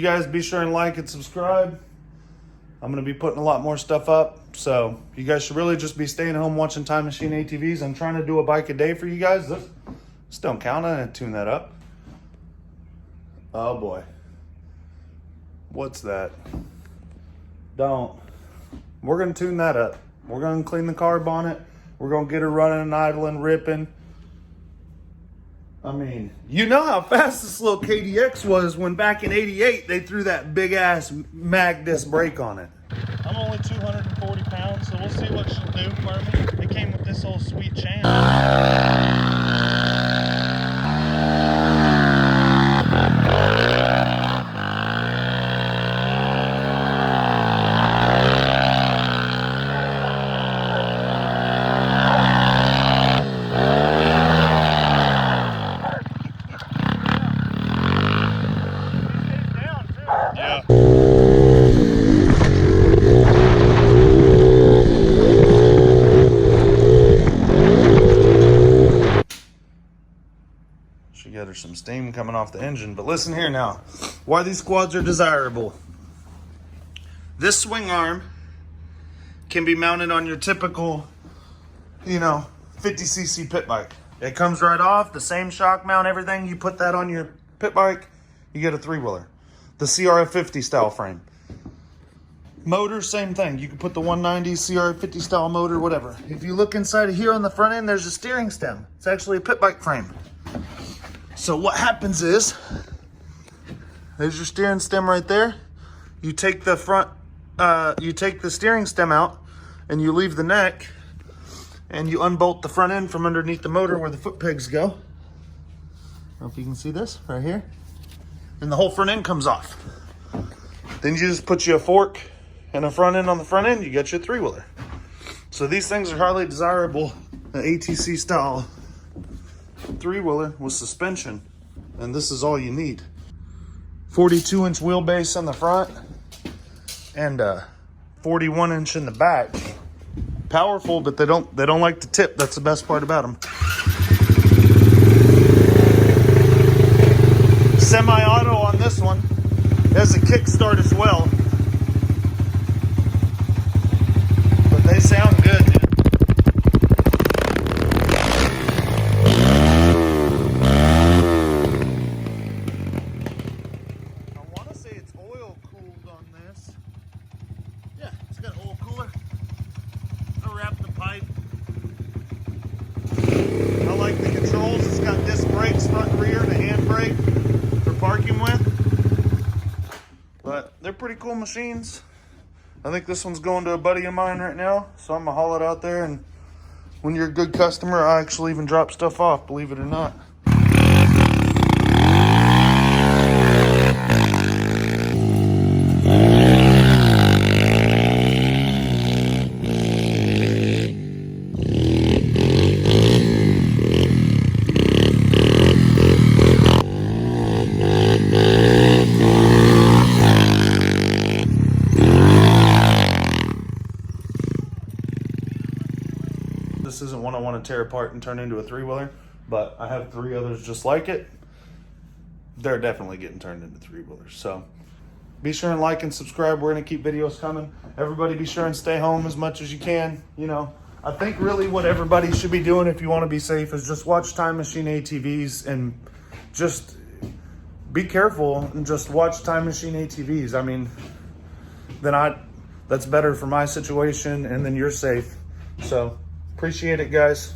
guys be sure and like and subscribe. I'm going to be putting a lot more stuff up. So you guys should really just be staying home watching Time Machine ATVs. I'm trying to do a bike a day for you guys. This don't count. I didn't tune that up. Oh boy. What's that? Don't. We're going to tune that up. We're going to clean the carb on it. We're going to get her running and idling, ripping. I mean, you know how fast this little KDX was when back in '88 they threw that big ass mag disc brake on it. I'm only 240 pounds, so we'll see what she'll do for me. It came with this old sweet chain. Should get her some steam coming off the engine. But listen here now, why these quads are desirable. This swing arm can be mounted on your typical, 50cc pit bike. It comes right off, the same shock mount, everything. You put that on your pit bike, you get a 3-wheeler. The CRF50 style frame. Motor, same thing. You can put the 190 CRF50 style motor, whatever. If you look inside of here on the front end, there's a steering stem. It's actually a pit bike frame. So what happens is, there's your steering stem right there. You take the you take the steering stem out and you leave the neck and you unbolt the front end from underneath the motor where the foot pegs go. I don't know if you can see this right here. And the whole front end comes off. Then you just put you a fork and a front end on the front end, you get your 3-wheeler. So these things are highly desirable, the ATC style 3-wheeler with suspension, and this is all you need. 42-inch wheelbase on the front and 41-inch in the back. Powerful, but they don't like to tip. That's the best part about them. Semi-auto on this one. It has a kickstart as well, but they sound good, man. I like the controls. It's got disc brakes, front and rear, the hand brake for parking with. But they're pretty cool machines. I think this one's going to a buddy of mine right now, so I'm gonna haul it out there, and when you're a good customer, I actually even drop stuff off, believe it or not. This isn't one I want to tear apart and turn into a 3-wheeler, but I have 3 others just like it. They're definitely getting turned into 3-wheelers. So be sure and like and subscribe. We're going to keep videos coming. Everybody be sure and stay home as much as you can. I think really what everybody should be doing if you want to be safe is just watch Time Machine ATVs and just be careful and just watch Time Machine ATVs. I mean, that's better for my situation, and then you're safe. So appreciate it, guys.